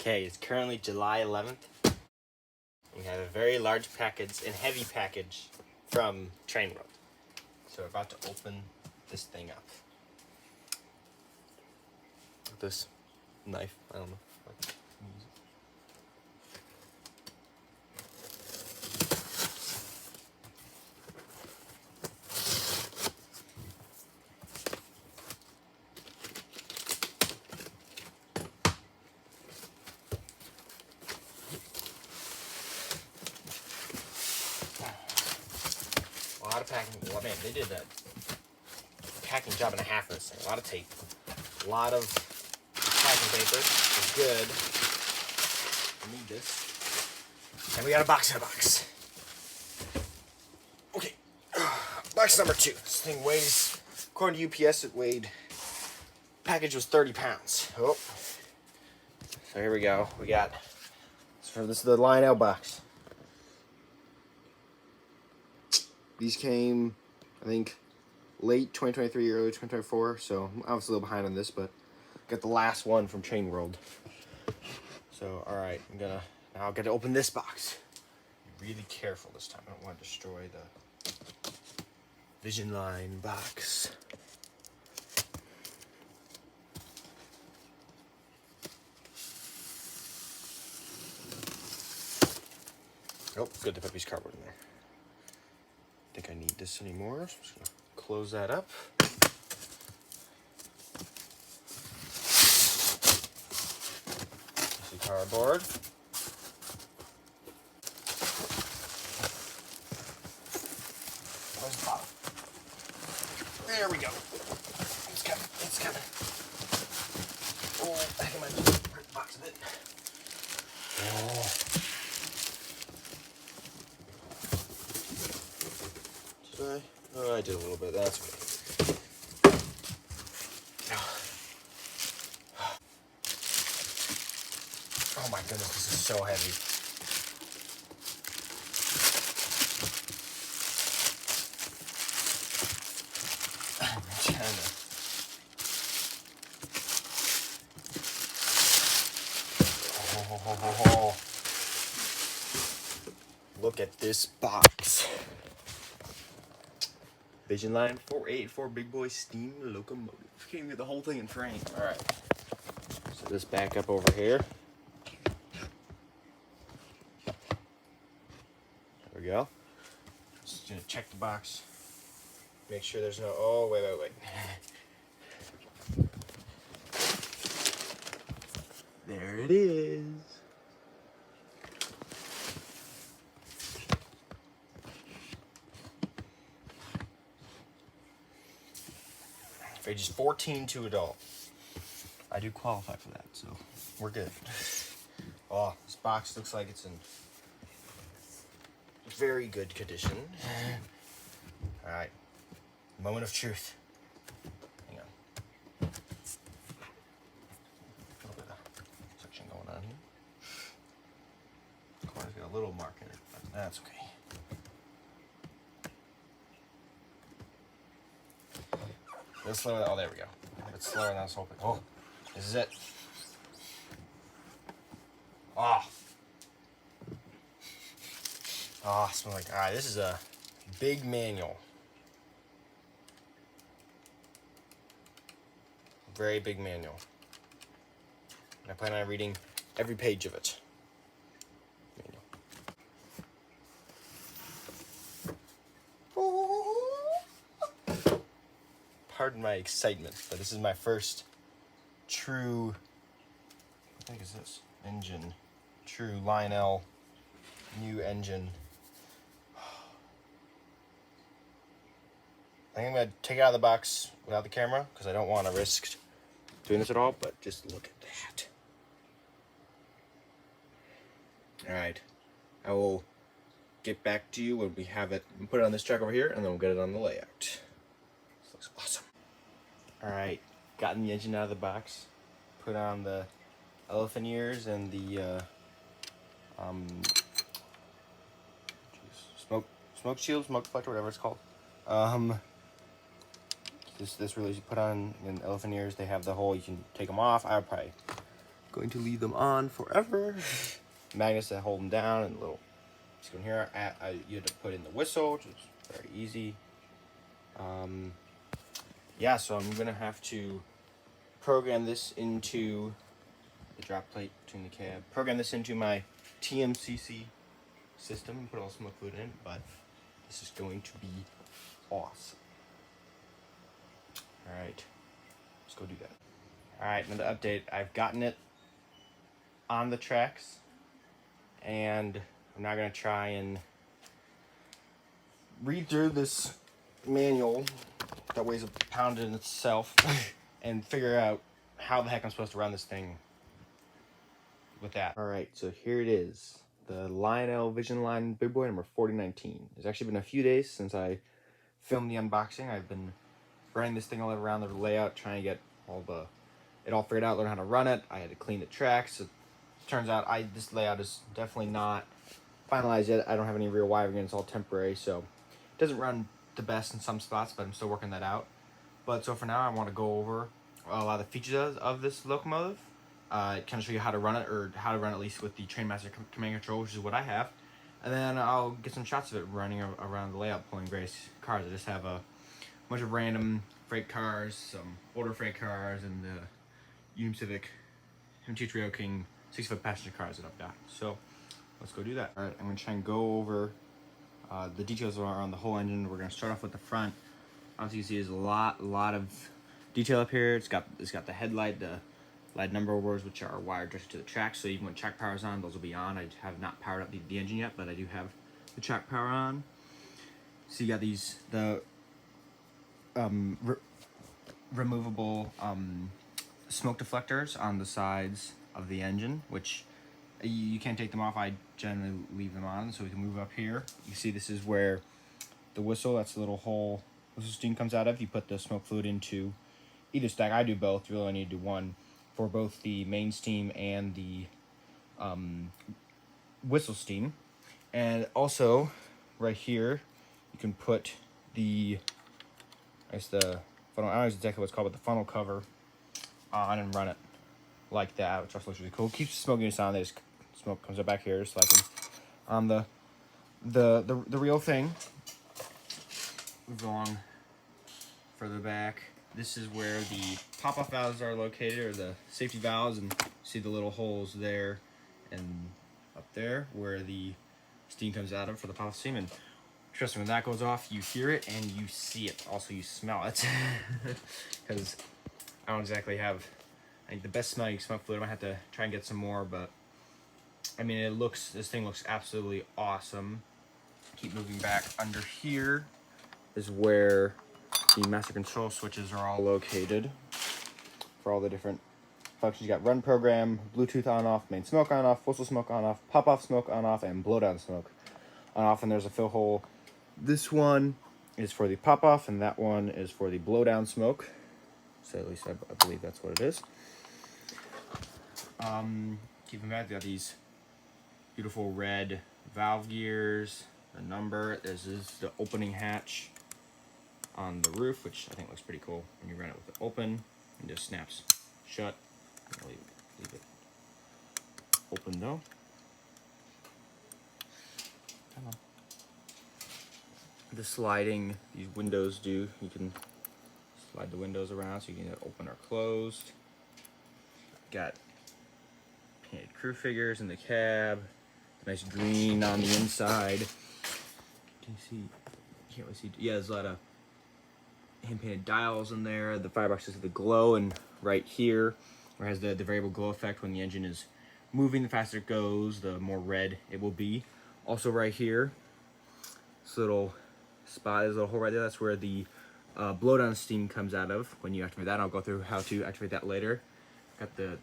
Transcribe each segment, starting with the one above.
Okay, it's currently July 11th. We have a very large package and heavy package from Train World. So we're about to open this thing up. This knife, I don't know. A lot of packing. Well, man, they did a packing job and a half of this thing. A lot of tape. A lot of packing paper. It's good. I need this. And we got a box in a box. Okay. Box number 2. This thing weighs, according to UPS, it weighed, package was 30 pounds. Oh. So here we go. We got, this is the Lionel box. These came, I think, late 2023, early 2024, so I'm obviously a little behind on this, but got the last one from Train World. So, alright, now I'll get to open this box. Be really careful this time. I don't want to destroy the VISIONLINE box. Oh, good, they put these cardboard in there. I think I need this anymore, so I'm just gonna close that up. This is cardboard. Where's the bottom? There we go. It's coming, it's coming. Oh, I think I might just break the box a bit. Oh. Oh, I did a little bit. That's okay. Oh my goodness, this is so heavy. I'm trying to... Oh. Look at this box. VISIONLINE 484 Big Boy Steam Locomotive. Can't even get the whole thing in frame. Alright. So this back up over here. There we go. Just gonna check the box. Make sure there's no... Oh, wait. There it is. Ages 14 to adult. I do qualify for that, so we're good. Oh, this box looks like it's in very good condition. Alright, moment of truth. Hang on. A little bit of suction going on here. The corner's got a little mark in it, but that's okay. A little slower. Oh, there we go. A bit slower than I was hoping. Oh, this is it. Oh, it smells like. All right, this is a big manual. Very big manual. And I plan on reading every page of it. Manual. Pardon my excitement, but this is my first true, I think it's this, engine, true Lionel new engine. I think I'm going to take it out of the box without the camera because I don't want to risk doing this at all, but just look at that. Alright, I will get back to you when we have it and put it on this track over here, and then we'll get it on the layout. This looks awesome. Alright, gotten the engine out of the box, put on the elephant ears and the smoke shield, smoke deflector, whatever it's called. This really, you put on in elephant ears, they have the hole, you can take them off. I would probably Going to leave them on forever. Magnets that hold them down, and little. Just go in here. You had to put in the whistle, which is very easy. Yeah, so I'm gonna have to program this into the drop plate between the cab. Program this into my TMCC system. Put all smoke fluid in, but this is going to be awesome. All right, let's go do that. All right, another update. I've gotten it on the tracks, and I'm now gonna try and read through this manual that weighs a pound in itself and figure out how the heck I'm supposed to run this thing with that. All right, so here it is. The Lionel VISIONLINE Big Boy number 4019. It's actually been a few days since I filmed the unboxing. I've been running this thing all around the layout, trying to get it all figured out, learn how to run it. I had to clean the tracks. It turns out this layout is definitely not finalized yet. I don't have any real wiring, and it's all temporary, so it doesn't run the best in some spots, but I'm still working that out. But so for now, I want to go over a lot of the features of this locomotive. Kind of show you how to run it, or how to run at least with the Trainmaster command control, which is what I have. And then I'll get some shots of it running around the layout, pulling various cars. I just have a bunch of random freight cars, some older freight cars, and the Union Pacific MT3O King 6-foot passenger cars that I've got. So let's go do that. All right, I'm gonna try and go over the details around the whole engine. We're gonna start off with the front. Obviously, you see there's a lot of detail up here. It's got the headlight, the light number awards, which are wired directly to the track. So even when track power is on, those will be on. I have not powered up the engine yet, but I do have the track power on. So you got the removable smoke deflectors on the sides of the engine, which you can't take them off. I generally leave them on, so we can move up here. You see this is where the whistle, that's the little hole whistle steam comes out of. You put the smoke fluid into either stack. I do both. You really only need to do one for both the main steam and the whistle steam. And also right here you can put the funnel, I don't know exactly what it's called, but the funnel cover on and run it like that, which also looks really cool. Keeps the smoke units on. There's smoke comes up back here, just like on the real thing. Move along further back. This is where the pop-off valves are located, or the safety valves, and see the little holes there and up there where the steam comes out of for the pop-off steam. And trust me, when that goes off, you hear it and you see it. Also, you smell it, because I don't exactly have, I think, the best smelling smoke fluid. I might have to try and get some more, but I mean, this thing looks absolutely awesome. Keep moving back. Under here is where the master control switches are all located for all the different functions. You got run program, Bluetooth on off, main smoke on off, whistle smoke on off, pop off smoke on off, and blow down smoke on off. And there's a fill hole. This one is for the pop off, and that one is for the blow down smoke. So at least I believe that's what it is. Keeping back, they got these beautiful red valve gears, the number. This is the opening hatch on the roof, which I think looks pretty cool when you run it with it open. It just snaps shut. I'll leave it open though. Come on. The sliding, these windows do, you can slide the windows around so you can get it open or closed. Got painted crew figures in the cab, nice green on the inside. Can you see? You can't really see. Yeah, there's a lot of hand painted dials in there. The firebox has the glow, and right here, where it has the variable glow effect when the engine is moving, the faster it goes, the more red it will be. Also right here, this little spot, there's a little hole right there. That's where the blowdown steam comes out of when you activate that. I'll go through how to activate that later. Got the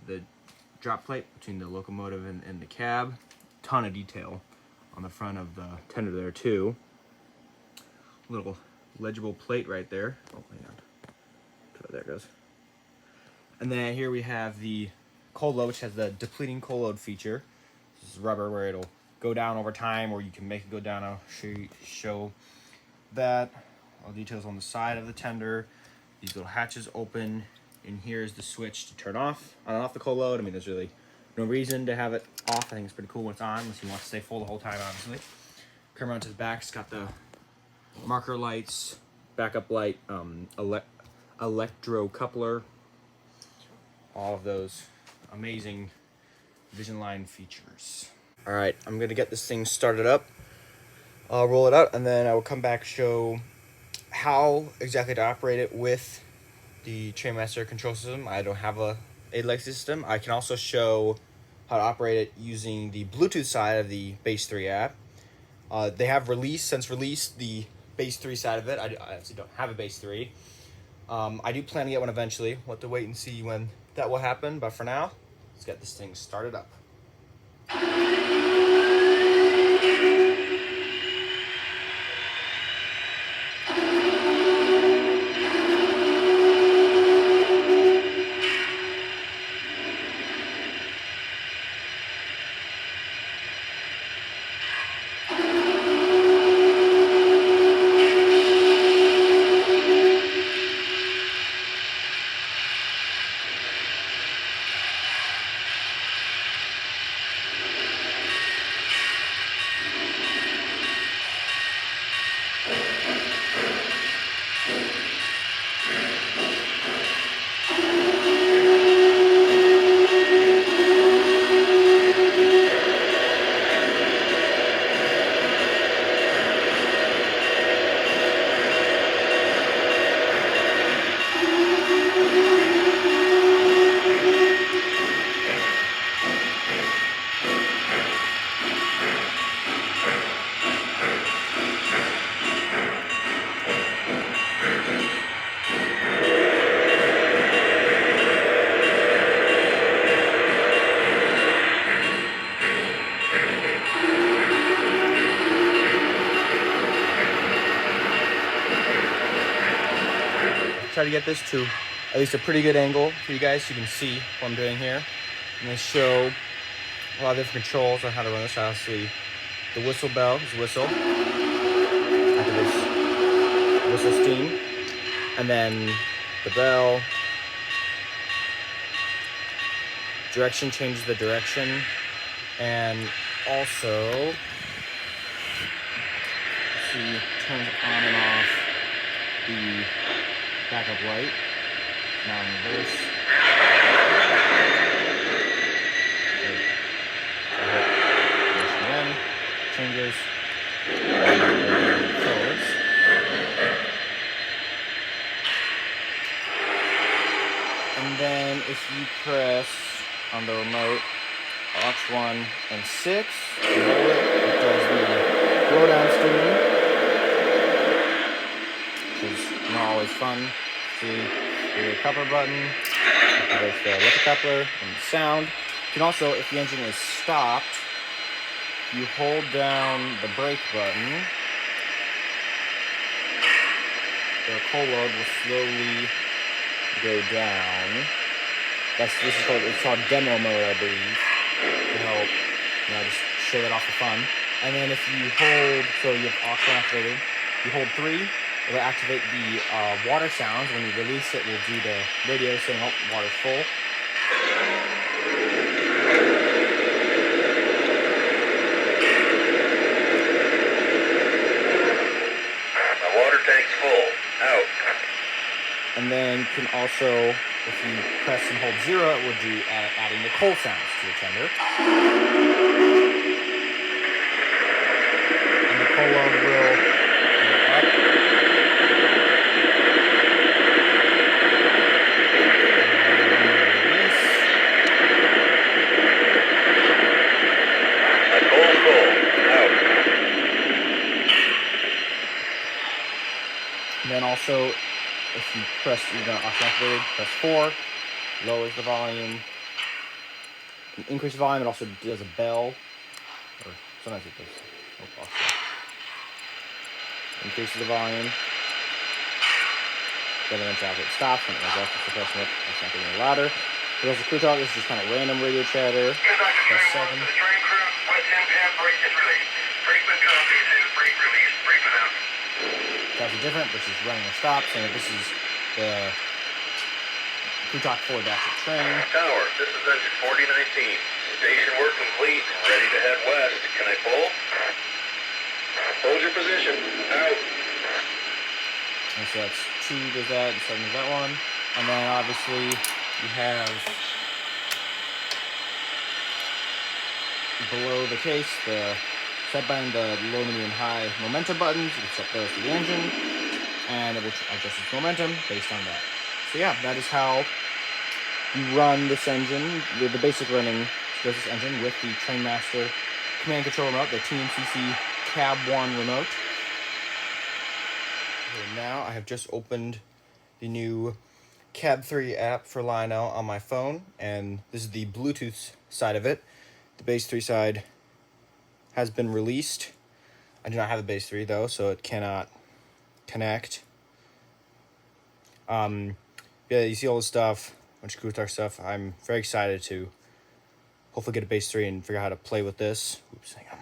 drop plate between the locomotive and the cab. Ton of detail on the front of the tender there too. Little legible plate right there. Oh, hang on. Oh, there it goes. And then here we have the cold load, which has the depleting cold load feature. This is rubber where it'll go down over time, or you can make it go down. I'll show that. All the details on the side of the tender. These little hatches open. And here's the switch to turn off on and off the cold load. I mean, there's really No reason to have it off. I think it's pretty cool when it's on, unless you want to stay full the whole time, obviously. Come around to the back. It's got the marker lights, backup light, electro coupler. All of those amazing VISIONLINE features. All right, I'm gonna get this thing started up. I'll roll it out, and then I will come back show how exactly to operate it with the Trainmaster control system. I don't have a legacy system. I can also show how to operate it using the Bluetooth side of the Base 3 app. They have since released the Base 3 side of it. I actually don't have a Base 3. I do plan to get one eventually. We'll have to wait and see when that will happen, but for now, let's get this thing started up. Try to get this to at least a pretty good angle for you guys so you can see what I'm doing here. I'm going to show a lot of different controls on how to run this. Obviously, the whistle bell is whistle. After this, whistle steam. And then the bell. Direction changes the direction. And also, see, turns on and off the backup light. Now in reverse. Again, changes. Forwards. And then if you press on the remote aux 1 and 6, and hold it, it does the blow down steam, which is not always fun. See the coupler button, there's the with the coupler and the sound. You can also, if the engine is stopped, you hold down the brake button, the coal load will slowly go down. This is called demo mode, I believe, to help, just show that off for fun. And then if you hold, so you have aux activated, you hold 3, it'll activate the water sounds. When you release it, we'll do the radio saying, oh, water's full. My water tank's full. Out. And then you can also, if you press and hold 0, it will do adding the coal sounds to the tender. And the coal load will go up. And then also, if you press, activated, press 4, lowers the volume. Increase the volume, it also does a bell, or sometimes it does. Increases the volume. Then eventually it stops, and it goes up, it's pressing it, it's not getting any louder. There's also crew talk, this is just kind of random radio chatter. Press 7. That's different, this is running or stop, saying this is the crew talk forward back to train. Tower, this is engine 4019. position. Out. And so that's 2 does that, and 7 does that one. And then obviously you have below the case the set button, the low, medium, high momentum buttons. You can set those for the engine, and it will adjust its momentum based on that. So yeah, that is how you run this engine, the basic running goes this engine with the Trainmaster command control remote, the TMCC Cab 1 remote. Okay, now I have just opened the new Cab 3 app for Lionel on my phone, and this is the Bluetooth side of it. The Base 3 side has been released. I do not have the Base 3 though, so it cannot connect. Yeah, you see all this stuff, a bunch of cool stuff. I'm very excited to hopefully get a Base 3 and figure out how to play with this. Oops, hang on.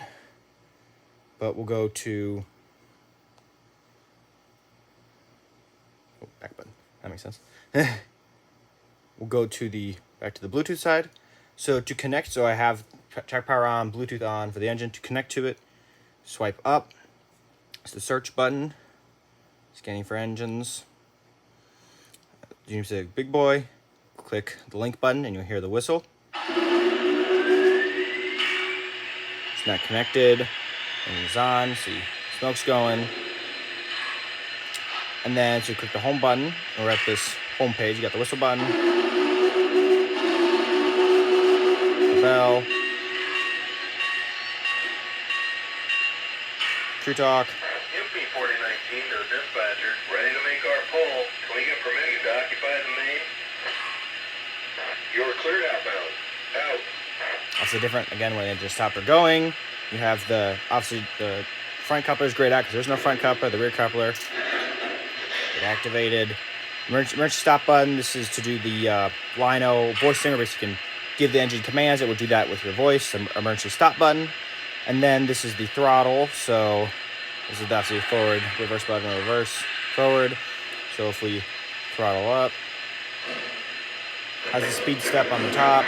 But we'll go to back button. That makes sense. We'll go to back to the Bluetooth side. So to connect, so I have track power on, Bluetooth on for the engine. To connect to it, swipe up. It's the search button. Scanning for engines. You say big boy. Click the link button and you'll hear the whistle. It's not connected. And it's on. See, smoke's going. And then so you click the home button. We're at this home page. You got the whistle button. The bell. True talk. MP 4019 to the dispatcher. Ready to make our pull. Can we get permission to occupy the main? You're cleared outbound. Out. Obviously different, again, when the engine stopped or going. You have obviously the front coupler is grayed out because there's no front coupler. The rear coupler, get activated. Emergency stop button. This is to do the Lionel voice singer. Basically, you can give the engine commands. It will do that with your voice. The emergency stop button. And then this is the throttle. So this is obviously forward, reverse button, reverse, forward. So if we throttle up, has a speed step on the top.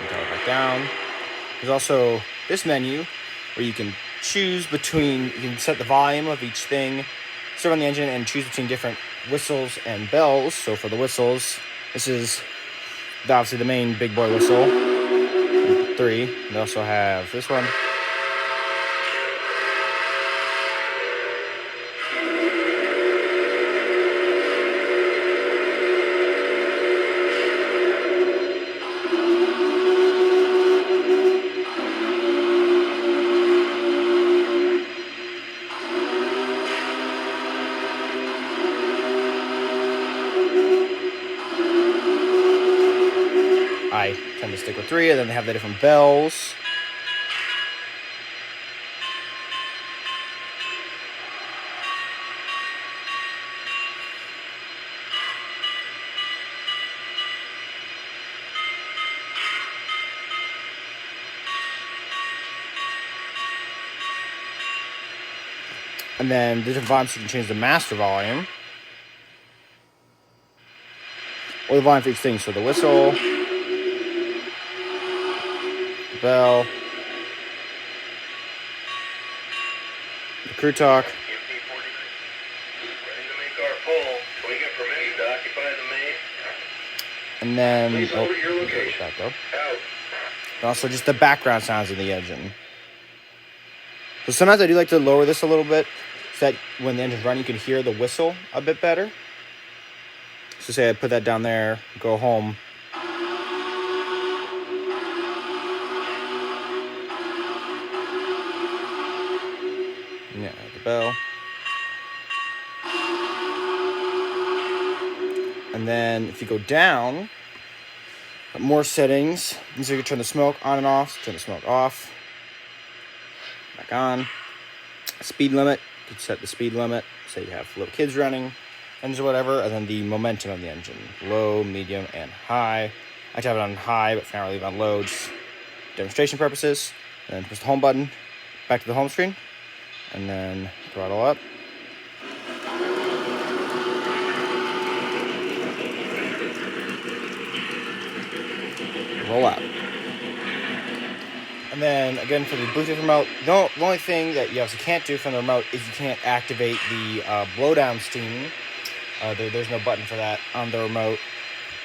Throttle back down. There's also this menu where you can choose between, you can set the volume of each thing, start on the engine, and choose between different whistles and bells. So for the whistles, this is obviously the main big boy whistle. 3. They also have this one. I tend to stick with 3, and then they have the different bells. And then the different volumes, you can change the master volume. Or the volume for each thing. So the whistle, bell, the crew talk. MP 49. Ready to make our pull. Can we get permission to occupy the main? And then Please hold at your location. back up. Out. And also just the background sounds of the engine. So sometimes I do like to lower this a little bit so that when the engine's running you can hear the whistle a bit better. So say I put that down there, go home. Yeah, the bell. And then if you go down, more settings. And so you can turn the smoke on and off. So turn the smoke off. Back on. Speed limit. You can set the speed limit. Say you have little kids running, engine or whatever. And then the momentum of the engine. Low, medium, and high. I have it on high, but for now I leave it on low. Just demonstration purposes. And then push the home button. Back to the home screen. And then throttle up. Roll out. And And then again for the Bluetooth remote, the only thing that you obviously can't do from the remote is you can't activate the blowdown steam. There's no button for that on the remote.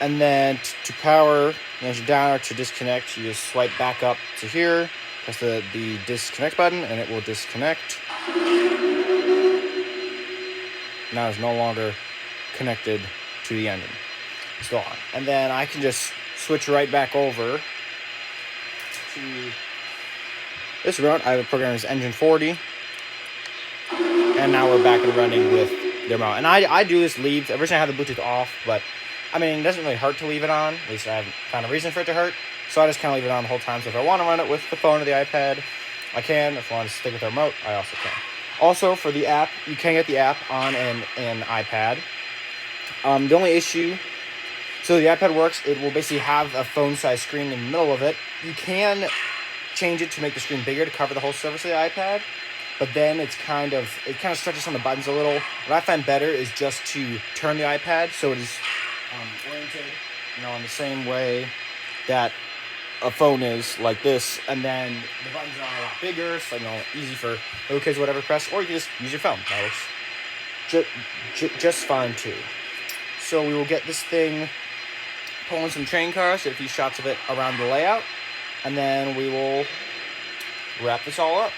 And then to power the engine down or to disconnect, you just swipe back up to here, press the disconnect button, and it will disconnect. Now it's no longer connected to the engine. It's still on. And then I can just switch right back over to this remote. I have a program as Engine 40. And now we're back and running with the remote. And I do this leave. Originally I had the Bluetooth off, but I mean, it doesn't really hurt to leave it on. At least I haven't found a reason for it to hurt. So I just kind of leave it on the whole time. So if I want to run it with the phone or the iPad, I can. If I want to stick with the remote, I also can. Also, for the app, you can get the app on an iPad. The only issue, so the iPad works, it will basically have a phone-sized screen in the middle of it. You can change it to make the screen bigger to cover the whole surface of the iPad, but then it kind of stretches on the buttons a little. What I find better is just to turn the iPad so it is oriented, in the same way that a phone is, like this, and then the buttons are a lot bigger, so easy for little kids, whatever, to press, or you can just use your phone. That works just fine too. So we will get this thing pulling some train cars, get a few shots of it around the layout, and then we will wrap this all up.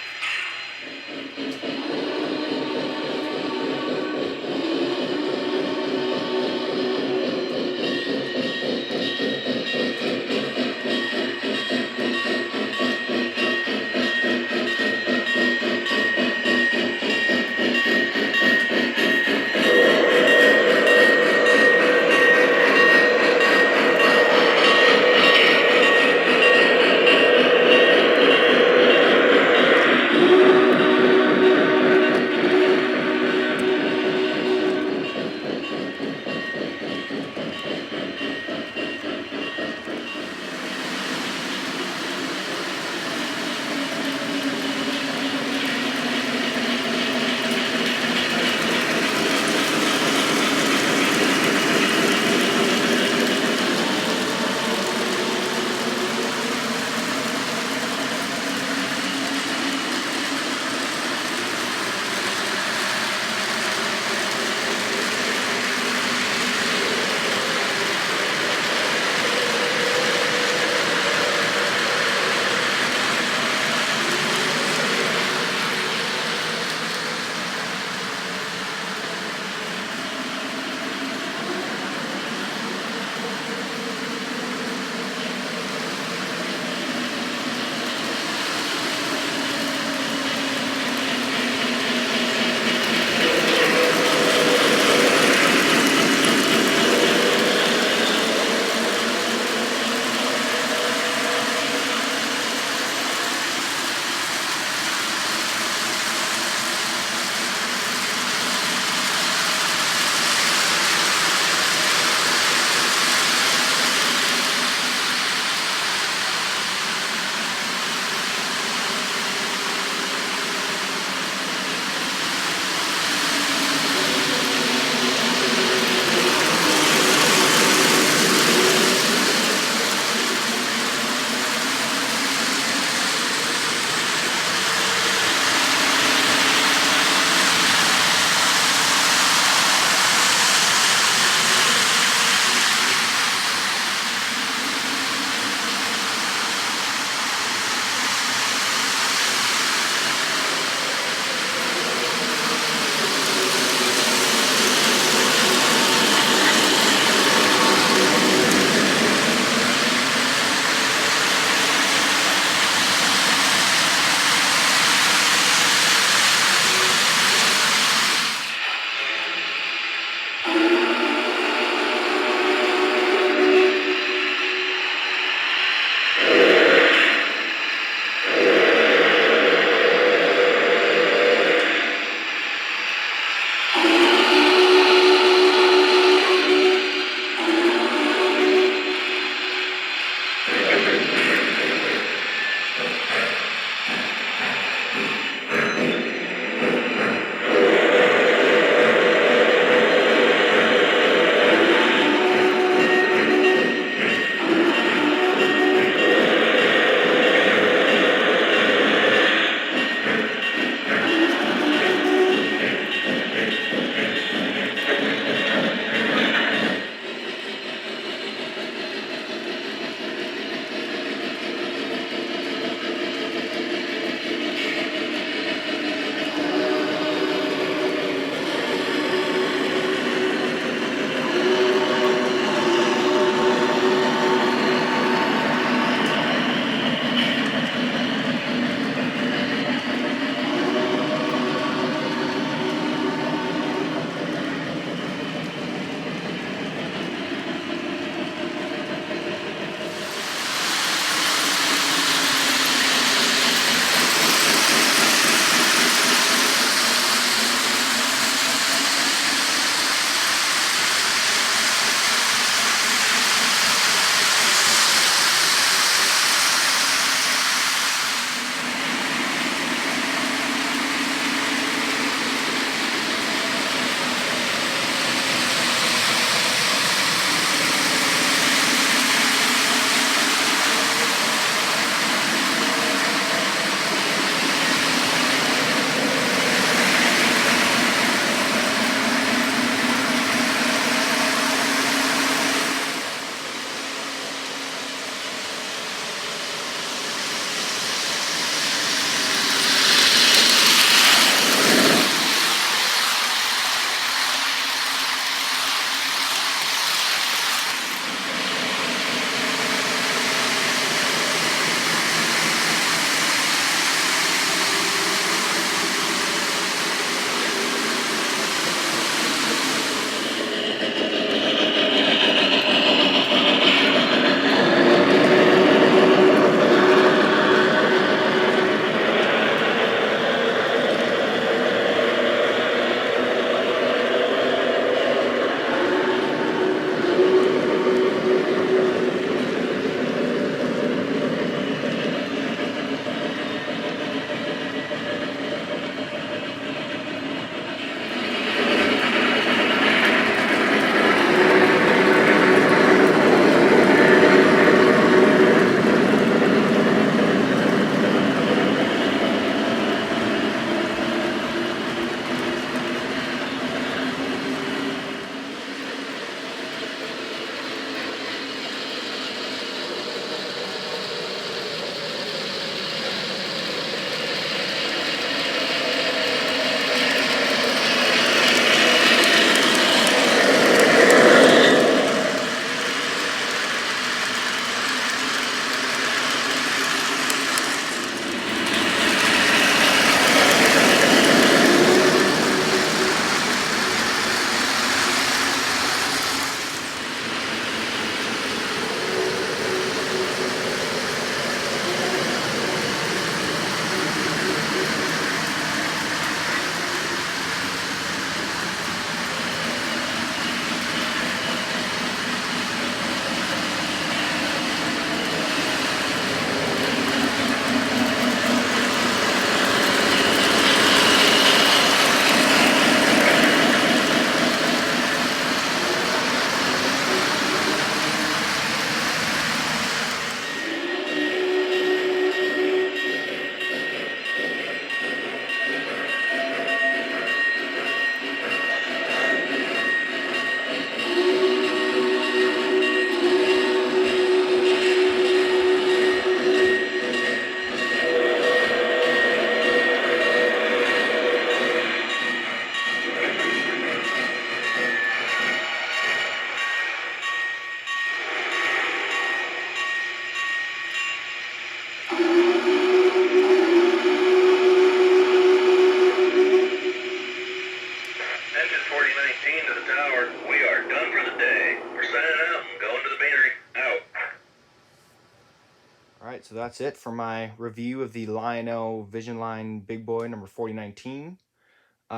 Alright, so that's it for my review of the Lionel VISIONLINE Big Boy number 4019.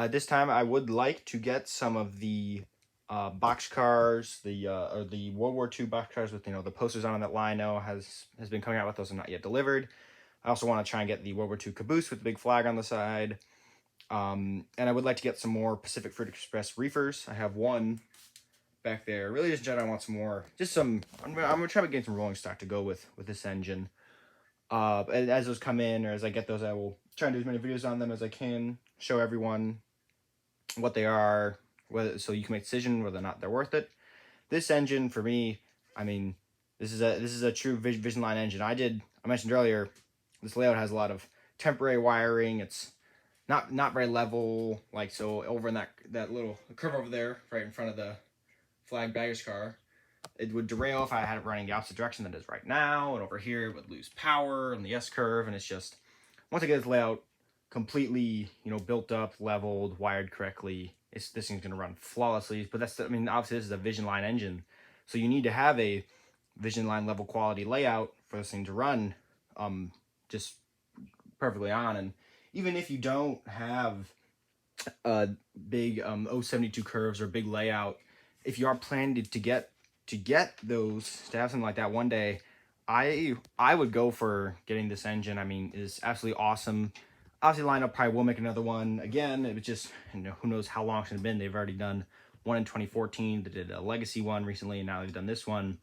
This time I would like to get some of the boxcars, or the World War II boxcars with, the posters on that Lionel has been coming out with. Those are not yet delivered. I also want to try and get the World War II caboose with the big flag on the side. And I would like to get some more Pacific Fruit Express reefers. I have one back there. Really, just generally, I want some more. Just some. I'm gonna try to get some rolling stock to go with this engine. And as those come in, or as I get those, I will try and do as many videos on them as I can. Show everyone what they are, so you can make a decision whether or not they're worth it. This engine, for me, I mean, this is a true VISIONLINE engine. I mentioned earlier, this layout has a lot of temporary wiring. It's not very level, like, so over in that little curve over there, right in front of the flag baggage car, it would derail if I had it running the opposite direction than it is right now, and over here it would lose power on the S curve. And it's just, once I get this layout completely, built up, leveled, wired correctly, this thing's gonna run flawlessly. But obviously this is a VISIONLINE engine, so you need to have a VISIONLINE level quality layout for this thing to run just perfectly on. And even if you don't have big 072 curves or big layout, if you are planning to get those, to have something like that one day, I would go for getting this engine. I mean, it's absolutely awesome. Obviously, Lionel probably will make another one again. It was just, who knows how long it's been. They've already done one in 2014. They did a legacy one recently, and now they've done this one.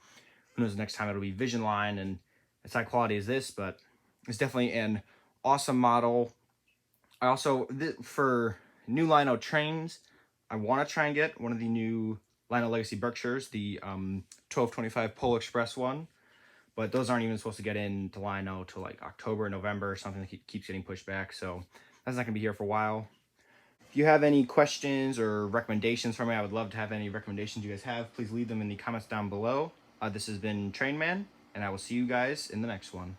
Who knows the next time it'll be VISIONLINE, and it's high quality as this, but it's definitely an awesome model. I also, for new Lionel trains, I want to try and get one of the new Lionel Legacy Berkshires, the 1225 Pole Express one. But those aren't even supposed to get into Lionel till like October, November, or something that keeps getting pushed back. So that's not going to be here for a while. If you have any questions or recommendations for me, I would love to have any recommendations you guys have. Please leave them in the comments down below. This has been Trainman, and I will see you guys in the next one.